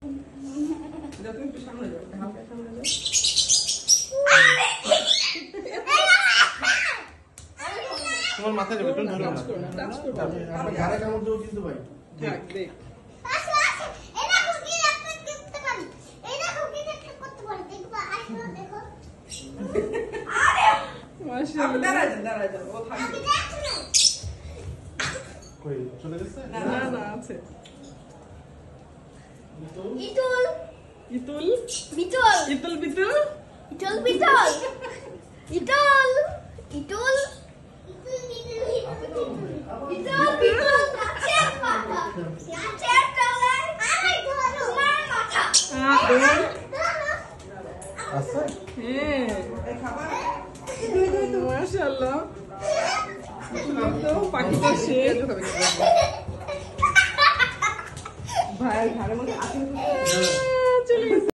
তুমি একটু সামনে যাও, হালকা সামনে যাও। তোমার মাথায় যাবে, তুমি ধরো না। টাচ করো না। আমার ঘাড়ে কামড় দেবো কিন্তু ভাই। থাক, দেখ। মাশাআল্লাহ। দাঁড়া যাও, ও থাকবে। কই চলে গেছে? না আছে। ইতুল ইতুল বিতুল ইতুল বিতুল ইতুল বিতুল ইতুল ইতুল ইতুল বিতুল গাছের পাতা গাছের তলায় আমি ধরো তোমার মাথা আচ্ছা হ্যাঁ, এই খাবার। মাশাআল্লাহ। তো পাখিটা শেষ। ভাই ঘরের মধ্যে আসে।